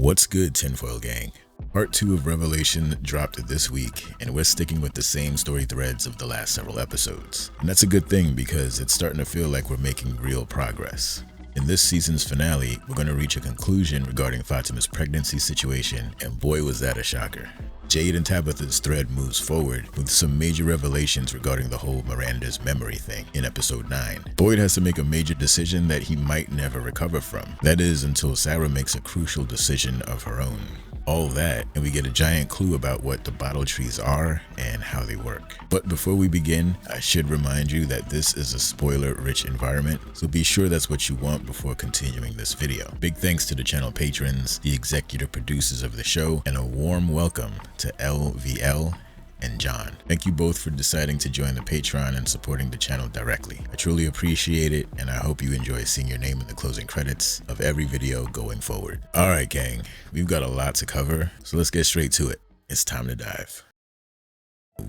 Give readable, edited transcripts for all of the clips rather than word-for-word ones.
What's good, Tinfoil Gang? Part 2 of Revelation dropped this week, and we're sticking with the same story threads of the last several episodes. And that's a good thing because it's starting to feel like we're making real progress. In this season's finale, we're going to reach a conclusion regarding Fatima's pregnancy situation, and boy was that a shocker. Jade and Tabitha's thread moves forward with some major revelations regarding the whole Miranda's memory thing in episode 9. Boyd has to make a major decision that he might never recover from. That is, until Sarah makes a crucial decision of her own. All that, and we get a giant clue about what the bottle trees are and how they work. But before we begin, I should remind you that this is a spoiler-rich environment, so be sure that's what you want before continuing this video. Big thanks to the channel patrons, the executive producers of the show, and a warm welcome to LVL and John. Thank you both for deciding to join the Patreon and supporting the channel directly. I truly appreciate it, and I hope you enjoy seeing your name in the closing credits of every video going forward. Alright gang, we've got a lot to cover, so let's get straight to it. It's time to dive.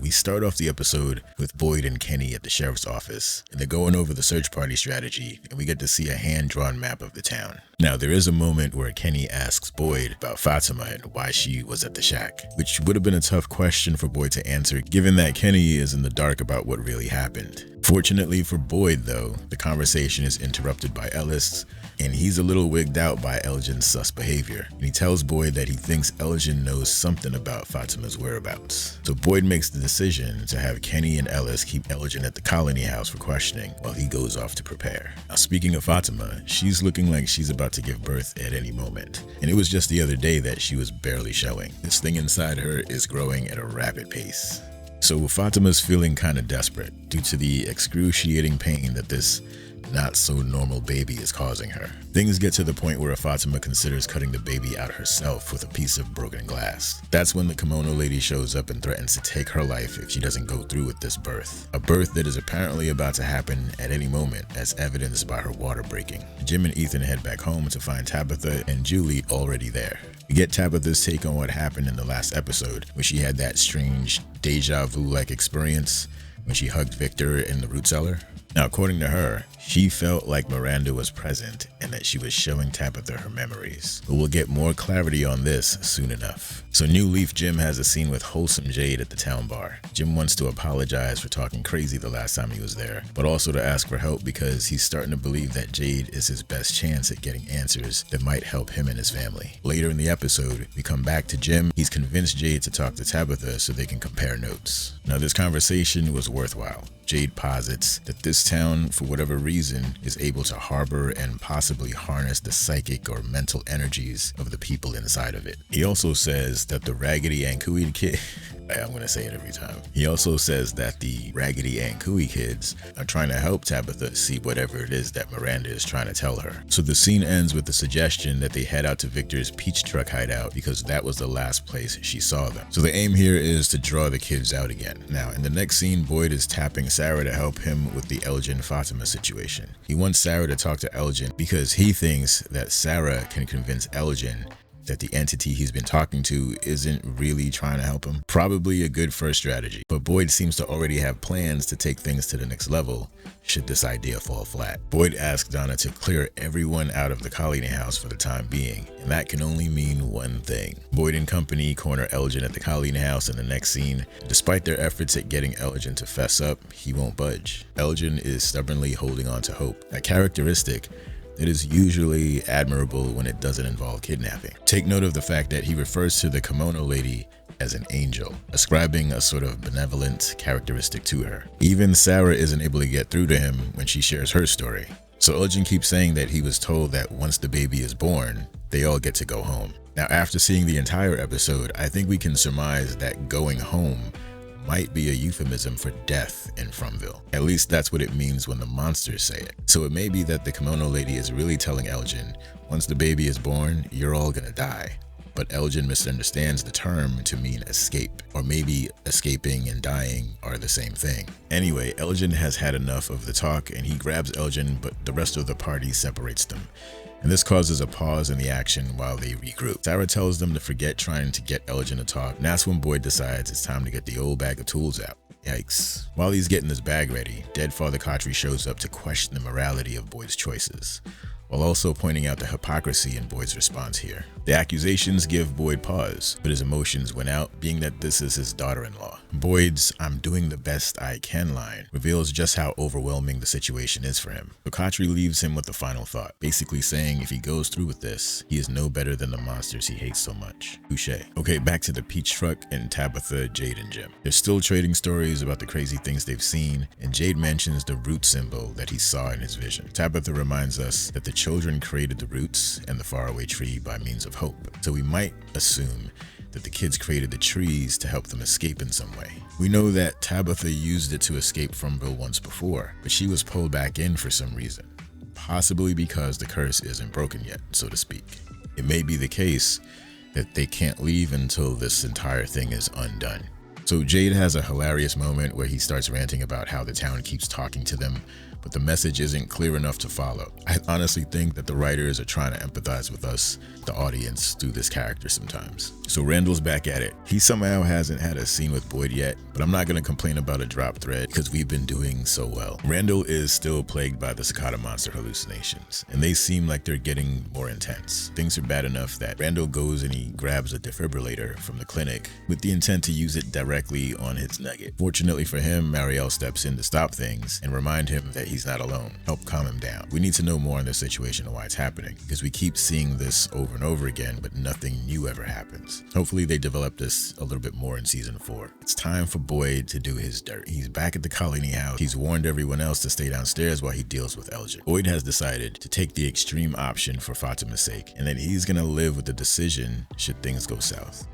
We start off the episode with Boyd and Kenny at the sheriff's office, and they're going over the search party strategy, and we get to see a hand-drawn map of the town. Now, there is a moment where Kenny asks Boyd about Fatima and why she was at the shack, which would have been a tough question for Boyd to answer, given that Kenny is in the dark about what really happened. Fortunately for Boyd, though, the conversation is interrupted by Ellis, and he's a little wigged out by Elgin's sus behavior. And he tells Boyd that he thinks Elgin knows something about Fatima's whereabouts. So Boyd makes the decision to have Kenny and Ellis keep Elgin at the colony house for questioning while he goes off to prepare. Now, speaking of Fatima, she's looking like she's about to give birth at any moment. And it was just the other day that she was barely showing. This thing inside her is growing at a rapid pace. So Fatima's feeling kind of desperate due to the excruciating pain that this not so normal baby is causing her. Things get to the point where Fatima considers cutting the baby out herself with a piece of broken glass. That's when the kimono lady shows up and threatens to take her life if she doesn't go through with this birth. A birth that is apparently about to happen at any moment, as evidenced by her water breaking. Jim and Ethan head back home to find Tabitha and Julie already there. We get Tabitha's take on what happened in the last episode, when she had that strange deja vu-like experience when she hugged Victor in the root cellar. Now, according to her, she felt like Miranda was present and that she was showing Tabitha her memories. But we'll get more clarity on this soon enough. So New Leaf Jim has a scene with Wholesome Jade at the town bar. Jim wants to apologize for talking crazy the last time he was there, but also to ask for help because he's starting to believe that Jade is his best chance at getting answers that might help him and his family. Later in the episode, we come back to Jim. He's convinced Jade to talk to Tabitha so they can compare notes. Now, this conversation was worthwhile. Jade posits that this town, for whatever reason, is able to harbor and possibly harness the psychic or mental energies of the people inside of it. He also says that the Raggedy Ann Cooey kid I'm gonna say it every time. He also says that the Raggedy Ann Cooey kids are trying to help Tabitha see whatever it is that Miranda is trying to tell her. So the scene ends with the suggestion that they head out to Victor's peach truck hideout because that was the last place she saw them. So the aim here is to draw the kids out again. Now, in the next scene, Boyd is tapping Sarah to help him with the Elgin-Fatima situation. He wants Sarah to talk to Elgin because he thinks that Sarah can convince Elgin that the entity he's been talking to isn't really trying to help him. Probably a good first strategy, but Boyd seems to already have plans to take things to the next level should this idea fall flat. Boyd asks Donna to clear everyone out of the colony house for the time being, and that can only mean one thing. Boyd and company corner Elgin at the colony house in the next scene. Despite their efforts at getting Elgin to fess up, he won't budge. Elgin is stubbornly holding on to hope, a characteristic it is usually admirable when it doesn't involve kidnapping. Take note of the fact that he refers to the kimono lady as an angel, ascribing a sort of benevolent characteristic to her. Even Sarah isn't able to get through to him when she shares her story. So Elgin keeps saying that he was told that once the baby is born, they all get to go home. Now, after seeing the entire episode, I think we can surmise that going home might be a euphemism for death in Fromville. At least that's what it means when the monsters say it. So it may be that the kimono lady is really telling Elgin, once the baby is born, you're all gonna die. But Elgin misunderstands the term to mean escape, or maybe escaping and dying are the same thing. Anyway, Elgin has had enough of the talk and he grabs Elgin, but the rest of the party separates them. And this causes a pause in the action while they regroup. Sarah tells them to forget trying to get Elgin to talk, and that's when Boyd decides it's time to get the old bag of tools out. Yikes. While he's getting his bag ready, dead Father Khatri shows up to question the morality of Boyd's choices. while also pointing out the hypocrisy in Boyd's response here. The accusations give Boyd pause, but his emotions went out, being that this is his daughter-in-law. Boyd's "I'm doing the best I can" line reveals just how overwhelming the situation is for him. So Khatri leaves him with the final thought, basically saying if he goes through with this, he is no better than the monsters he hates so much. Touché. Okay, back to the peach truck and Tabitha, Jade, and Jim. They're still trading stories about the crazy things they've seen, and Jade mentions the root symbol that he saw in his vision. Tabitha reminds us that the children created the roots and the faraway tree by means of hope, so we might assume that the kids created the trees to help them escape in some way. We know that Tabitha used it to escape from Bill once before, but she was pulled back in for some reason, possibly because the curse isn't broken yet, so to speak. It may be the case that they can't leave until this entire thing is undone. So Jade has a hilarious moment where he starts ranting about how the town keeps talking to them, but the message isn't clear enough to follow. I honestly think that the writers are trying to empathize with us, the audience, through this character sometimes. So Randall's back at it. He somehow hasn't had a scene with Boyd yet, but I'm not going to complain about a drop thread because we've been doing so well. Randall is still plagued by the cicada monster hallucinations, and they seem like they're getting more intense. Things are bad enough that Randall goes and he grabs a defibrillator from the clinic with the intent to use it directly on his nugget. Fortunately for him, Marielle steps in to stop things and remind him that he's not alone. Help calm him down. We need to know more on this situation and why it's happening, because we keep seeing this over and over again, but nothing new ever happens. Hopefully they develop this a little bit more in season 4. It's time for Boyd to do his dirt. He's back at the colony house. He's warned everyone else to stay downstairs while he deals with Elgin. Boyd has decided to take the extreme option for Fatima's sake, and that he's gonna live with the decision should things go south.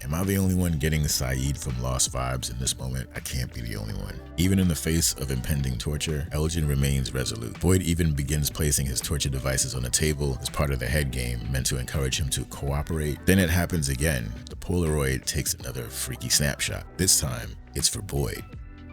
Am I the only one getting Saeed from Lost vibes in this moment? I can't be the only one. Even in the face of impending torture, Elgin remains resolute. Boyd even begins placing his torture devices on the table as part of the head game meant to encourage him to cooperate. Then it happens again. The Polaroid takes another freaky snapshot. This time, it's for Boyd.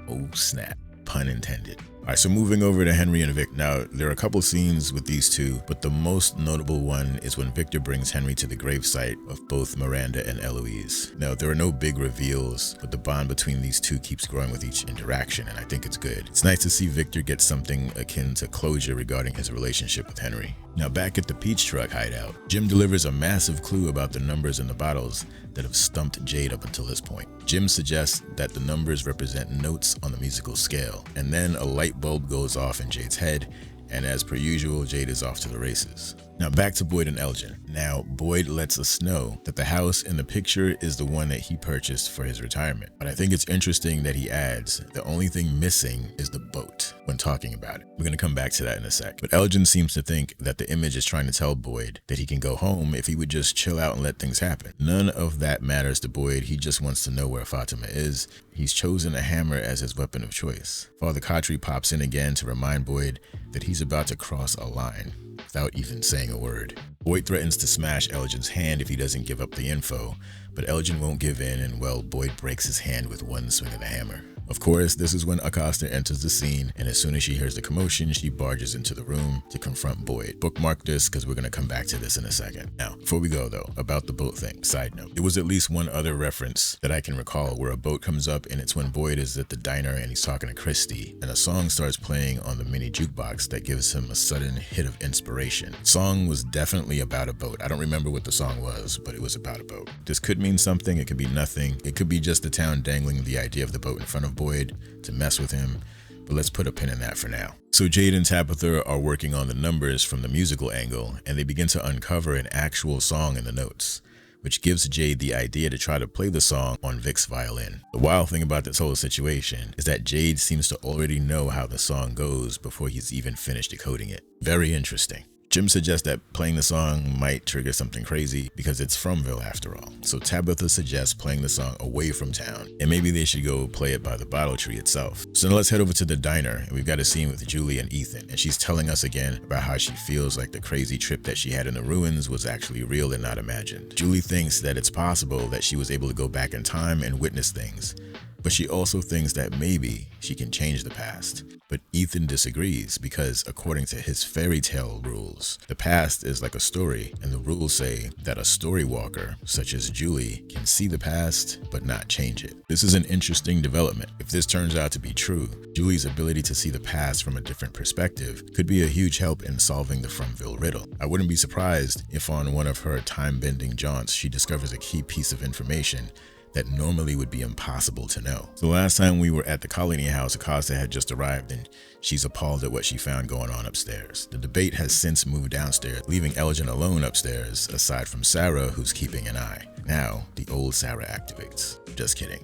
Oh snap. Pun intended. Alright, so moving over to Henry and Vic. Now, there are a couple scenes with these two, but the most notable one is when Victor brings Henry to the gravesite of both Miranda and Eloise. Now, there are no big reveals, but the bond between these two keeps growing with each interaction, and I think it's good. It's nice to see Victor get something akin to closure regarding his relationship with Henry. Now, back at the Peach Truck hideout, Jim delivers a massive clue about the numbers in the bottles that have stumped Jade up until this point. Jim suggests that the numbers represent notes on the musical scale, and then a light bulb goes off in Jade's head, and as per usual, Jade is off to the races. Now back to Boyd and Elgin. Now, Boyd lets us know that the house in the picture is the one that he purchased for his retirement. But I think it's interesting that he adds, the only thing missing is the boat when talking about it. We're going to come back to that in a sec. But Elgin seems to think that the image is trying to tell Boyd that he can go home if he would just chill out and let things happen. None of that matters to Boyd. He just wants to know where Fatima is. He's chosen a hammer as his weapon of choice. Father Khatri pops in again to remind Boyd that he's about to cross a line, without even saying a word. Boyd threatens to smash Elgin's hand if he doesn't give up the info, but Elgin won't give in, and well, Boyd breaks his hand with one swing of the hammer. Of course, this is when Acosta enters the scene, and as soon as she hears the commotion, she barges into the room to confront Boyd. Bookmark this because we're going to come back to this in a second. Now, before we go though, about the boat thing, side note, there was at least one other reference that I can recall where a boat comes up, and it's when Boyd is at the diner and he's talking to Christy, and a song starts playing on the mini jukebox that gives him a sudden hit of inspiration. The song was definitely about a boat. I don't remember what the song was, but it was about a boat. This could mean something, it could be nothing. It could be just the town dangling the idea of the boat in front of Boyd to mess with him, but let's put a pin in that for now. So Jade and Tabitha are working on the numbers from the musical angle, and they begin to uncover an actual song in the notes, which gives Jade the idea to try to play the song on Vic's violin. The wild thing about this whole situation is that Jade seems to already know how the song goes before he's even finished decoding it. Very interesting. Jim suggests that playing the song might trigger something crazy because it's Fromville after all. So Tabitha suggests playing the song away from town, and maybe they should go play it by the bottle tree itself. So now let's head over to the diner, and we've got a scene with Julie and E.10, and she's telling us again about how she feels like the crazy trip that she had in the ruins was actually real and not imagined. Julie thinks that it's possible that she was able to go back in time and witness things, But she also thinks that maybe she can change the past. But E.10 disagrees because according to his fairy tale rules, the past is like a story, and the rules say that a story walker, such as Julie, can see the past but not change it. This is an interesting development. If this turns out to be true, Julie's ability to see the past from a different perspective could be a huge help in solving the Fromville riddle. I wouldn't be surprised if on one of her time-bending jaunts she discovers a key piece of information that normally would be impossible to know. So last time we were at the Colony House, Acosta had just arrived and she's appalled at what she found going on upstairs. The debate has since moved downstairs, leaving Elgin alone upstairs, aside from Sarah, who's keeping an eye. Now, the old Sarah activates. Just kidding.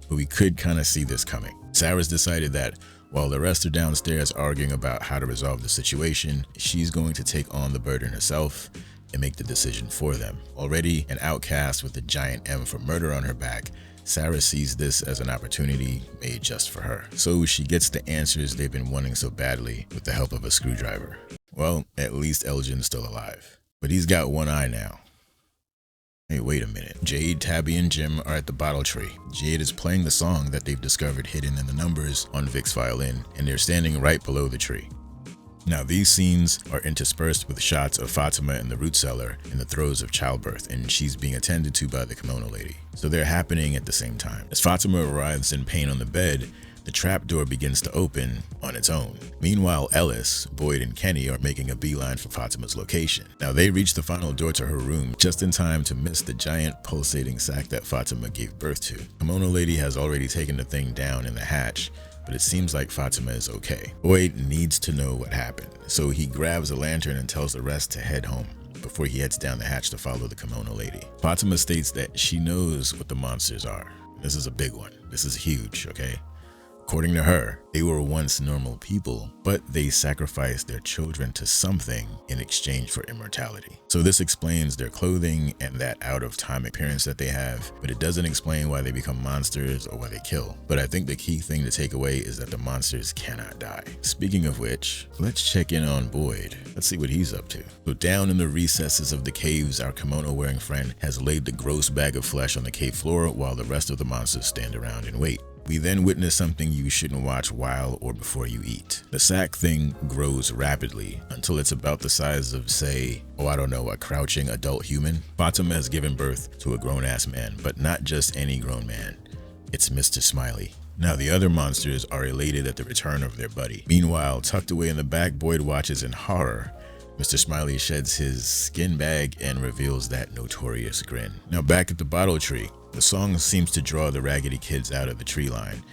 But we could kind of see this coming. Sarah's decided that while the rest are downstairs arguing about how to resolve the situation, she's going to take on the burden herself and make the decision for them. Already an outcast with a giant M for murder on her back, Sarah sees this as an opportunity made just for her. So she gets the answers they've been wanting so badly with the help of a screwdriver. Well, at least Elgin's still alive. But he's got one eye now. Hey, wait a minute. Jade, Tabby, and Jim are at the bottle tree. Jade is playing the song that they've discovered hidden in the numbers on Vic's violin, and they're standing right below the tree. Now these scenes are interspersed with shots of Fatima in the root cellar in the throes of childbirth, and she's being attended to by the kimono lady. So they're happening at the same time. As Fatima arrives in pain on the bed, the trapdoor begins to open on its own. Meanwhile, Ellis, Boyd, and Kenny are making a beeline for Fatima's location. Now they reach the final door to her room just in time to miss the giant pulsating sac that Fatima gave birth to. Kimono lady has already taken the thing down in the hatch, but it seems like Fatima is okay. Boyd needs to know what happened, so he grabs a lantern and tells the rest to head home before he heads down the hatch to follow the kimono lady. Fatima states that she knows what the monsters are. This is a big one. This is huge, okay? According to her, they were once normal people, but they sacrificed their children to something in exchange for immortality. So this explains their clothing and that out-of-time appearance that they have, but it doesn't explain why they become monsters or why they kill. But I think the key thing to take away is that the monsters cannot die. Speaking of which, let's check in on Boyd. Let's see what he's up to. So down in the recesses of the caves, our kimono-wearing friend has laid the gross bag of flesh on the cave floor while the rest of the monsters stand around and wait. We then witness something you shouldn't watch while or before you eat. The sack thing grows rapidly until it's about the size of, say, a crouching adult human. Fatima has given birth to a grown-ass man, but not just any grown man. It's Mr. Smiley. Now the other monsters are elated at the return of their buddy. Meanwhile, tucked away in the back, Boyd watches in horror. Mr. Smiley sheds his skin bag and reveals that notorious grin. Now back at the bottle tree, the song seems to draw the raggedy kids out of the tree line,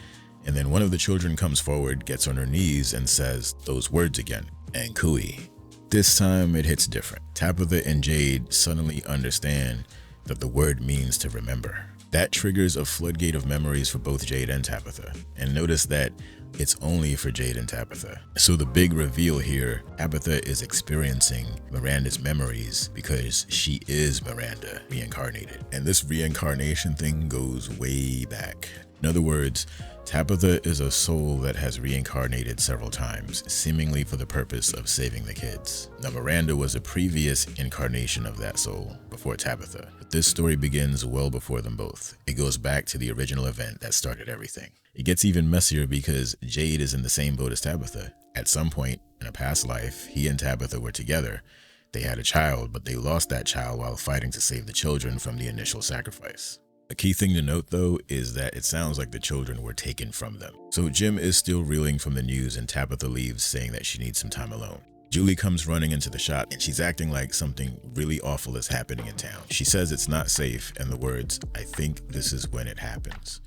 and then one of the children comes forward, gets on her knees, and says those words again, and cooey. This time it hits different. Tabitha and Jade suddenly understand that the word means to remember. That triggers a floodgate of memories for both Jade and Tabitha, and notice that it's only for Jade and Tabitha. So the big reveal here, Tabitha is experiencing Miranda's memories because she is Miranda reincarnated. And this reincarnation thing goes way back. In other words, Tabitha is a soul that has reincarnated several times, seemingly for the purpose of saving the kids. Now Miranda was a previous incarnation of that soul before Tabitha, but this story begins well before them both. It goes back to the original event that started everything. It gets even messier because Jade is in the same boat as Tabitha. At some point in a past life, he and Tabitha were together. They had a child, but they lost that child while fighting to save the children from the initial sacrifice. A key thing to note though is that it sounds like the children were taken from them. So Jim is still reeling from the news and Tabitha leaves saying that she needs some time alone. Julie comes running into the shop and she's acting like something really awful is happening in town. She says it's not safe and the words, "I think this is when it happens."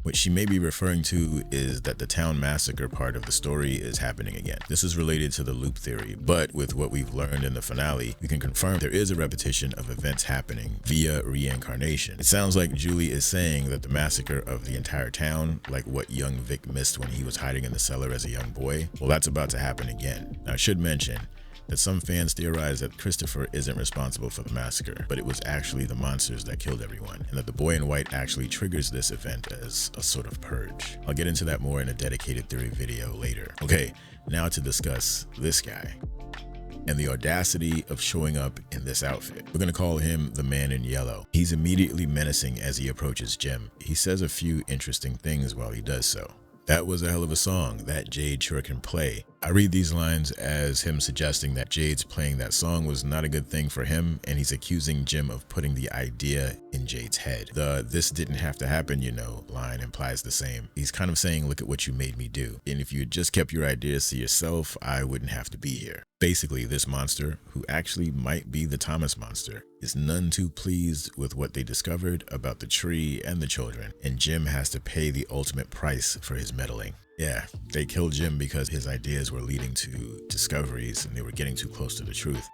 What she may be referring to is that the town massacre part of the story is happening again. This is related to the loop theory, but with what we've learned in the finale, we can confirm there is a repetition of events happening via reincarnation. It sounds like Julie is saying that the massacre of the entire town, like what young Vic missed when he was hiding in the cellar as a young boy, well, that's about to happen again. Now, I should mention that some fans theorize that Christopher isn't responsible for the massacre, but it was actually the monsters that killed everyone, and that the boy in white actually triggers this event as a sort of purge. I'll get into that more in a dedicated theory video later. Okay, now to discuss this guy. and the audacity of showing up in this outfit. We're gonna call him the man in yellow. He's immediately menacing as he approaches Jim. He says a few interesting things while he does so. That was a hell of a song. That Jade sure can play. I read these lines as him suggesting that Jade's playing that song was not a good thing for him, and he's accusing Jim of putting the idea in Jade's head. The "this didn't have to happen, you know" line implies the same. He's kind of saying, look at what you made me do. And if you had just kept your ideas to yourself, I wouldn't have to be here. Basically, this monster, who actually might be the Thomas monster, is none too pleased with what they discovered about the tree and the children, and Jim has to pay the ultimate price for his meddling. Yeah, they killed Jim because his ideas were leading to discoveries and they were getting too close to the truth.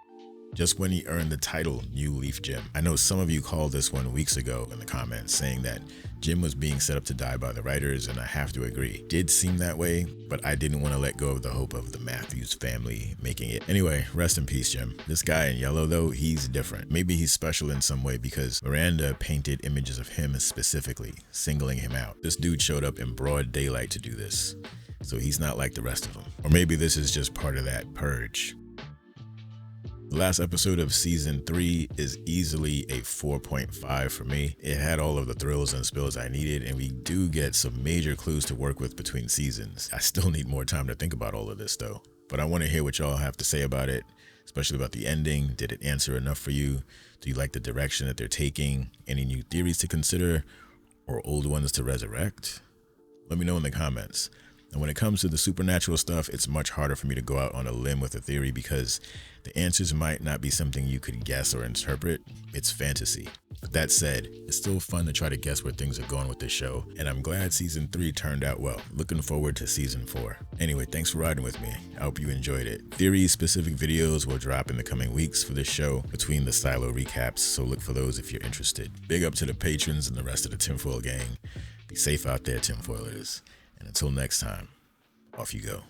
Just when he earned the title New Leaf Jim. I know some of you called this one weeks ago in the comments, saying that Jim was being set up to die by the writers, and I have to agree. Did seem that way, but I didn't want to let go of the hope of the Matthews family making it. Anyway, rest in peace, Jim. This guy in yellow though, he's different. Maybe he's special in some way because Miranda painted images of him specifically, singling him out. This dude showed up in broad daylight to do this, so he's not like the rest of them. Or maybe this is just part of that purge. The last episode of season 3 is easily a 4.5 for me. It had all of the thrills and spills I needed, and we do get some major clues to work with between seasons. I still need more time to think about all of this though, but I want to hear what y'all have to say about it, especially about the ending. Did it answer enough for you? Do you like the direction that they're taking? Any new theories to consider or old ones to resurrect? Let me know in the comments. And when it comes to the supernatural stuff, it's much harder for me to go out on a limb with a theory because the answers might not be something you could guess or interpret. It's fantasy. But that said, it's still fun to try to guess where things are going with this show, and I'm glad season 3 turned out well. Looking forward to season 4. Anyway, thanks for riding with me. I hope you enjoyed it. Theory-specific videos will drop in the coming weeks for this show between the silo recaps, so look for those if you're interested. Big up to the patrons and the rest of the tinfoil gang. Be safe out there, tinfoilers. And until next time, off you go.